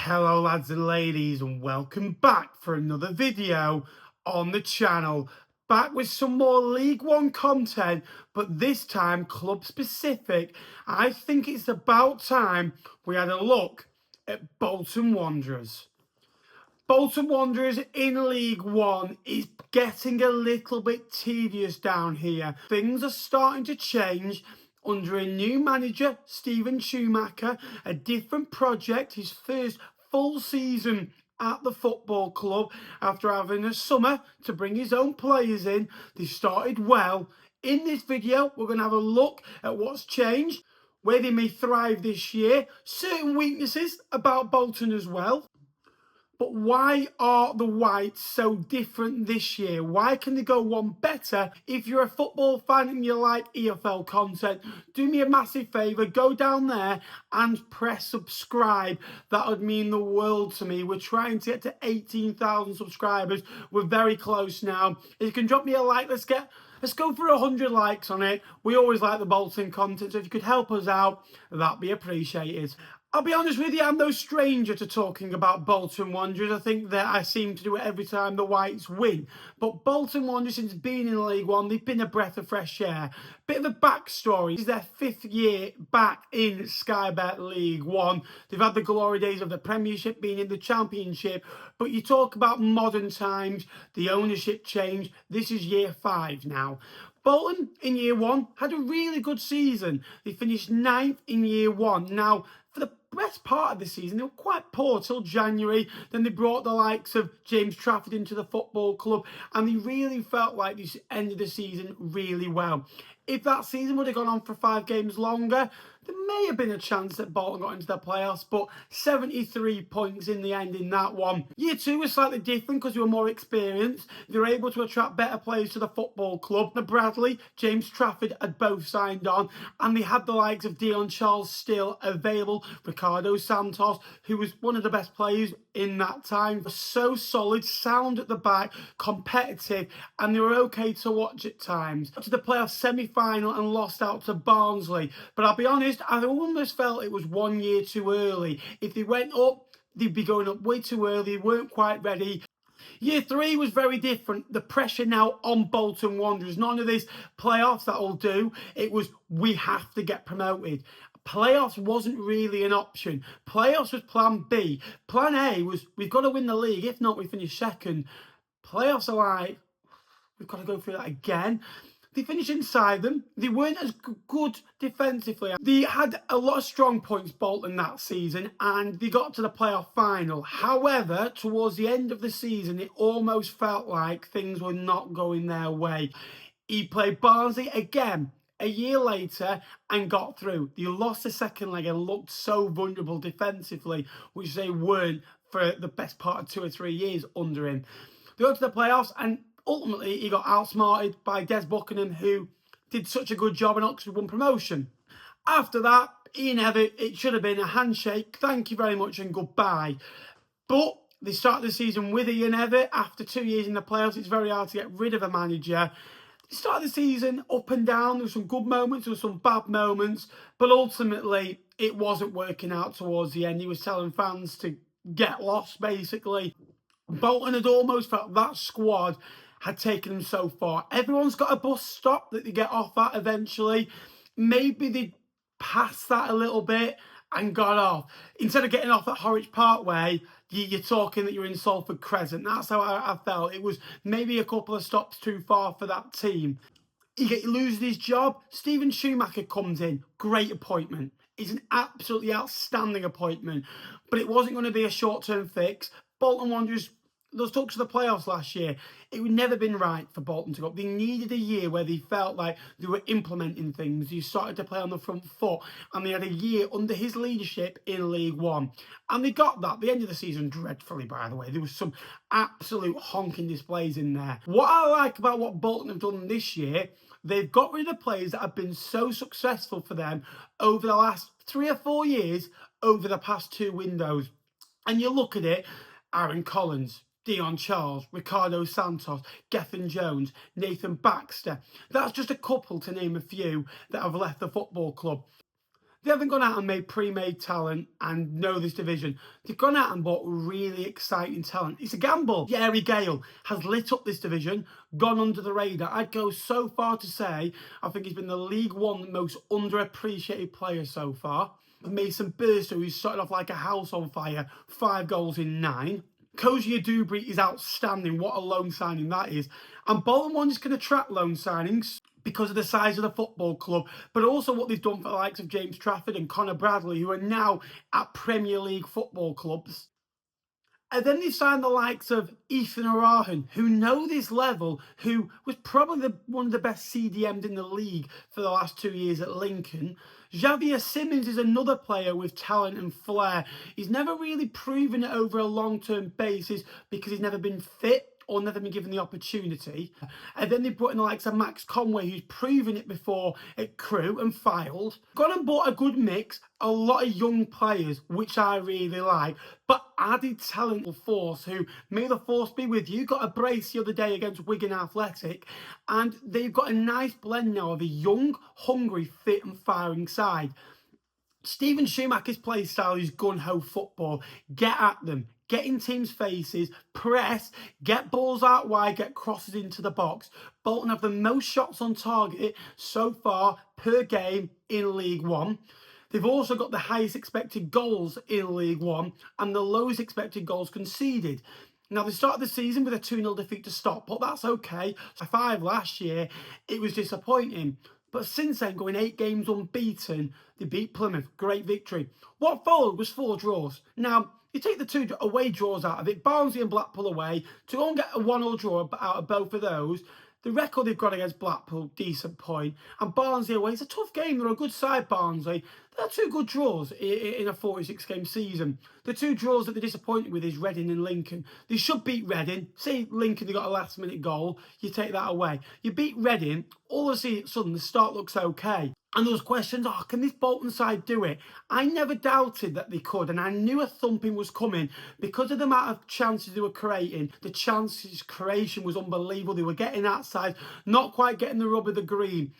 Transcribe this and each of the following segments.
Hello lads and ladies, and welcome back for another video on the channel. Back with some more League One content, but this time club specific. I think it's about time we had a look at Bolton Wanderers. Bolton Wanderers in League One is getting a little bit tedious down here. Things are starting to change under a new manager, Steven Schumacher, a different project, his first full season at the football club after having a summer to bring his own players in. They started well. In this video, we're going to have a look at what's changed, where they may thrive this year, certain weaknesses about Bolton as well. But why are the Whites so different this year? Why can they go one better? If you're a football fan and you like EFL content, do me a massive favour, go down there and press subscribe. That would mean the world to me. We're trying to get to 18,000 subscribers. We're very close now. If you can drop me a like, let's go for 100 likes on it. We always like the Bolton content, so if you could help us out, that'd be appreciated. I'll be honest with you, I'm no stranger to talking about Bolton Wanderers. I think that I seem to do it every time the Whites win. But Bolton Wanderers, since being in League One, they've been a breath of fresh air. Bit of a backstory. This is their 5th year back in Sky Bet League One. They've had the glory days of the Premiership, being in the Championship. But you talk about modern times, the ownership change. This is year 5 now. Bolton, in year 1, had a really good season. They finished 9th in year 1. Now, for the best part of the season, they were quite poor till January. Then they brought the likes of James Trafford into the football club, and they really felt like they ended the season really well. If that season would have gone on for 5 games longer, there may have been a chance that Bolton got into the playoffs, but 73 points in the end in that one. Year 2 was slightly different because they were more experienced. They were able to attract better players to the football club. Bradley, James Trafford had both signed on, and they had the likes of Dion Charles still available. Ricardo Santos, who was one of the best players in that time, was so solid, sound at the back, competitive, and they were okay to watch at times. To the playoff semi-final and lost out to Barnsley. But I'll be honest, I almost felt it was 1 year too early. If they went up, they'd be going up way too early. They weren't quite ready. Year 3 was very different. The pressure now on Bolton Wanderers. None of this playoffs that'll do. It was, we have to get promoted. Playoffs wasn't really an option. Playoffs was plan B. Plan A was, we've got to win the league. If not, we finish second. Playoffs are like, we've got to go through that again. They finished inside them. They weren't as good defensively. They had a lot of strong points, Bolton, that season, and they got to the playoff final. However, towards the end of the season, it almost felt like things were not going their way. He played Barnsley again a year later and got through. They lost the second leg and looked so vulnerable defensively, which they weren't for the best part of 2 or 3 years under him. They got to the playoffs, and ultimately, he got outsmarted by Des Buckingham, who did such a good job, and Oxford won promotion. After that, Ian Evatt, it should have been a handshake, thank you very much and goodbye. But they started the season with Ian Evatt. After 2 years in the playoffs, it's very hard to get rid of a manager. They started the season up and down. There were some good moments, there were some bad moments, but ultimately, it wasn't working out towards the end. He was telling fans to get lost, basically. Bolton had almost felt that squad had taken them so far. Everyone's got a bus stop that they get off at eventually. Maybe they passed that a little bit and got off. Instead of getting off at Horwich Parkway, you're talking that you're in Salford Crescent. That's how I felt. It was maybe a couple of stops too far for that team. He loses his job. Steven Schumacher comes in. Great appointment. It's an absolutely outstanding appointment. But it wasn't going to be a short-term fix. Bolton Wanderers, those talks of the playoffs last year, it would never been right for Bolton to go up. They needed a year where they felt like they were implementing things. They started to play on the front foot, and they had a year under his leadership in League One. And they got that. The end of the season, dreadfully, by the way. There was some absolute honking displays in there. What I like about what Bolton have done this year, they've got rid of the players that have been so successful for them over the last 3 or 4 years, over the past 2 windows. And you look at it, Aaron Collins, Dion Charles, Ricardo Santos, Gethin Jones, Nathan Baxter. That's just a couple to name a few that have left the football club. They haven't gone out and made pre-made talent and know this division. They've gone out and bought really exciting talent. It's a gamble. Gary Gale has lit up this division, gone under the radar. I'd go so far to say I think he's been the League One most underappreciated player so far. Mason Burstow, who's started off like a house on fire, 5 goals in 9. Koji Dubry is outstanding. What a loan signing that is. And Bolton Wanderers can attract loan signings because of the size of the football club, but also what they've done for the likes of James Trafford and Connor Bradley, who are now at Premier League football clubs. And then they signed the likes of Ethan Arahan, who know this level, who was probably one of the best CDMs in the league for the last 2 years at Lincoln. Xavier Simmons is another player with talent and flair. He's never really proven it over a long-term basis because he's never been fit or never been given the opportunity. And then they brought in the likes of Max Conway, who's proven it before at Crewe and Filed. Gone and bought a good mix, a lot of young players, which I really like, but added talent will force, who, may the force be with you, got a brace the other day against Wigan Athletic, and they've got a nice blend now of a young, hungry, fit and firing side. Steven Schumacher's play style is gun-ho football. Get at them, get in teams' faces, press, get balls out wide, get crosses into the box. Bolton have the most shots on target so far per game in League One. They've also got the highest expected goals in League One and the lowest expected goals conceded. Now, they started the season with a 2-0 defeat to stop, but that's okay. 5 last year, it was disappointing. But since then, going 8 games unbeaten, they beat Plymouth. Great victory. What followed was 4 draws. Now, you take the 2 away draws out of it, Barnsley and Blackpool away, to go and get a 1-1 draw out of both of those. The record they've got against Blackpool, decent point. And Barnsley away, it's a tough game. They're a good side, Barnsley. They're 2 good draws in a 46-game season. The 2 draws that they're disappointed with is Reading and Lincoln. They should beat Reading. Say Lincoln, they got a last-minute goal. You take that away. You beat Reading, all of a sudden the start looks okay. And there was questions, can this Bolton side do it? I never doubted that they could, and I knew a thumping was coming because of the amount of chances they were creating. The chances creation was unbelievable. They were getting outside, not quite getting the rub of the green.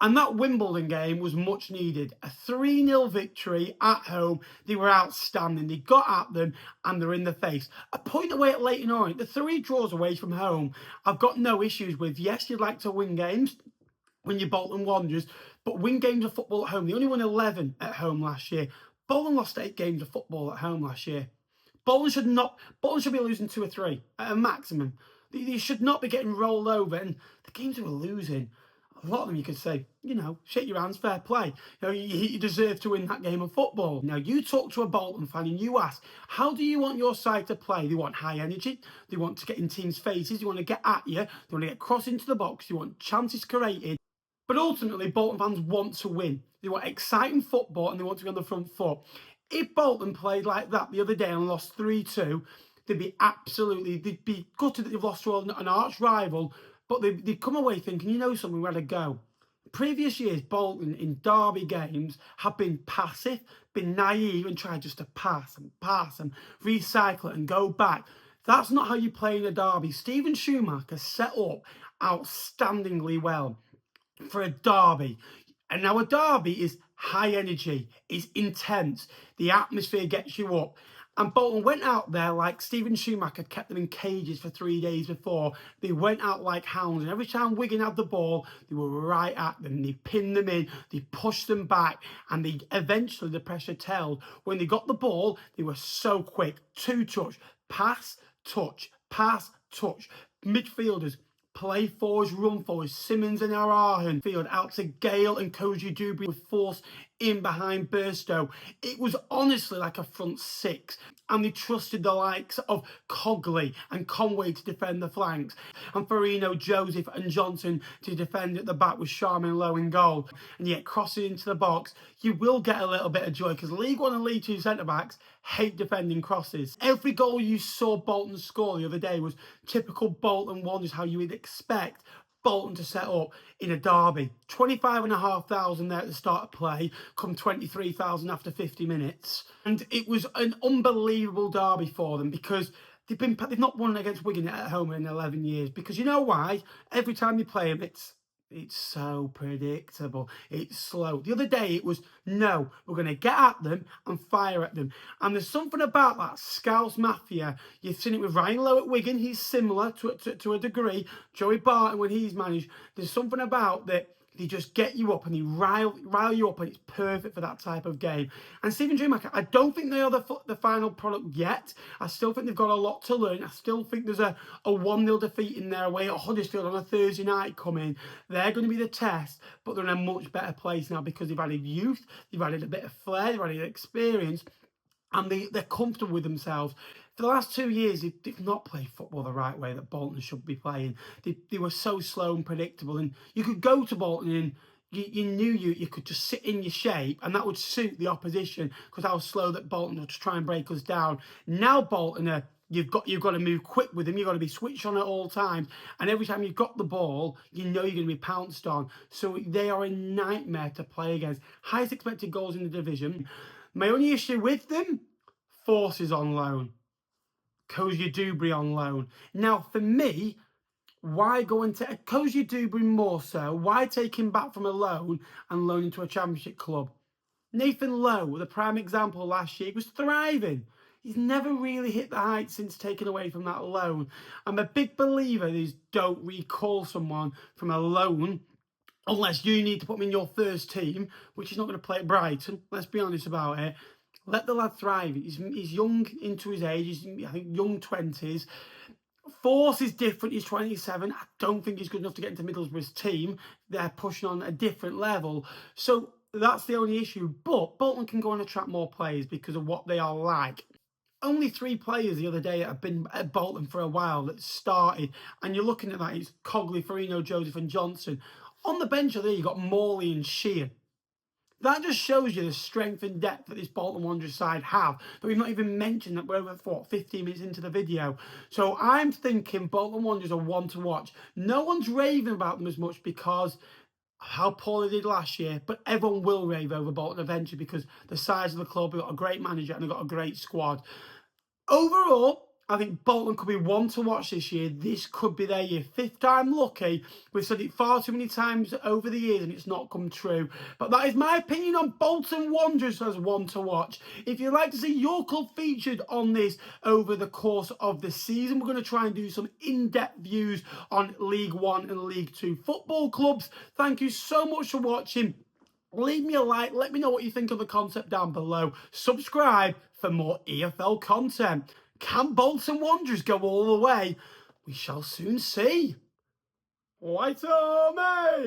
And that Wimbledon game was much needed. A 3-0 victory at home. They were outstanding. They got at them and they're in the face. A point away at Leyton Orient. The 3 draws away from home, I've got no issues with. Yes, you'd like to win games when you're Bolton Wanderers, but win games of football at home. They only won 11 at home last year. Bolton lost 8 games of football at home last year. Bolton should be losing 2 or 3 at a maximum. They should not be getting rolled over. And the games they were losing, a lot of them you could say, shake your hands, fair play. You deserve to win that game of football. Now, you talk to a Bolton fan and you ask, how do you want your side to play? They want high energy. They want to get in teams' faces. They want to get at you. They want to get cross into the box. They want chances created. But ultimately, Bolton fans want to win. They want exciting football and they want to be on the front foot. If Bolton played like that the other day and lost 3-2, they'd be gutted that they've lost to an arch rival, but they'd come away thinking, something, we had a go. Previous years, Bolton in derby games have been passive, been naive and tried just to pass and recycle it and go back. That's not how you play in a derby. Steven Schumacher set up outstandingly well for a derby. And now a derby is high energy, is intense, the atmosphere gets you up. And Bolton went out there like Steven Schumacher kept them in cages for 3 days before. They went out like hounds, and every time Wigan had the ball, they were right at them. They pinned them in, they pushed them back, and eventually the pressure tailed. When they got the ball, they were so quick. 2-touch, pass, touch, pass, touch. Midfielders, play forwards, run forwards. Simmons and Arahan field out to Gale and Koji Dubry with force in behind Burstow. It was honestly like a front 6, and they trusted the likes of Cogley and Conway to defend the flanks, and Farino, Joseph and Johnson to defend at the back with Sharman low in goal. And yet crossing into the box, you will get a little bit of joy because League 1 and League 2 centre-backs hate defending crosses. Every goal you saw Bolton score the other day was typical Bolton Wanderers, how you would expect Bolton to set up in a derby. 25,500 there at the start of play, come 23,000 after 50 minutes. And it was an unbelievable derby for them because they've not won against Wigan at home in 11 years. Because you know why? Every time you play them, it's It's so predictable. It's slow. The other day it was, no, we're going to get at them and fire at them. And there's something about that Scouse Mafia. You've seen it with Ryan Lowe at Wigan. He's similar to a degree. Joey Barton when he's managed. There's something about that. They just get you up and they rile you up, and it's perfect for that type of game. And Stephen Dreamaker, I don't think they are the final product yet. I still think they've got a lot to learn. I still think there's a 1-0 defeat in their away at Huddersfield on a Thursday night coming. They're going to be the test, but they're in a much better place now because they've added youth, they've added a bit of flair, they've added experience, and they're comfortable with themselves. For the last 2 years, they've not played football the right way that Bolton should be playing. They were so slow and predictable, and you could go to Bolton and you knew you could just sit in your shape, and that would suit the opposition because how slow that Bolton would try and break us down. Now Bolton you've got to move quick with them. You've got to be switched on at all times, and every time you've got the ball, you know you're going to be pounced on. So they are a nightmare to play against. Highest expected goals in the division. My only issue with them, Forces on loan. Cozier Dewberry on loan. Now, for me, why go into Cozier Dewberry more so? Why take him back from a loan and loan into a championship club? Nathan Lowe, the prime example last year, was thriving. He's never really hit the heights since taken away from that loan. I'm a big believer is don't recall someone from a loan unless you need to put him in your first team, which is not going to play at Brighton. Let's be honest about it. Let the lad thrive. He's young into his age. He's, I think, young 20s. Force is different. He's 27. I don't think he's good enough to get into Middlesbrough's team. They're pushing on a different level. So that's the only issue. But Bolton can go and attract more players because of what they are like. Only 3 players the other day that have been at Bolton for a while that started. And you're looking at that. It's Cogley, Farino, Joseph and Johnson. On the bench there, you've got Morley and Sheehan. That just shows you the strength and depth that this Bolton Wanderers side have. That we've not even mentioned that we're over, 15 minutes into the video. So I'm thinking Bolton Wanderers are one to watch. No one's raving about them as much because of how poor they did last year, but everyone will rave over Bolton eventually because the size of the club, they've got a great manager and they've got a great squad. Overall, I think Bolton could be one to watch this year. This could be their year. 5th time lucky. We've said it far too many times over the years and it's not come true. But that is my opinion on Bolton Wanderers as one to watch. If you'd like to see your club featured on this over the course of the season, we're going to try and do some in-depth views on League One and League Two football clubs. Thank you so much for watching. Leave me a like. Let me know what you think of the concept down below. Subscribe for more EFL content. Can Bolton Wanderers go all the way? We shall soon see. White Army!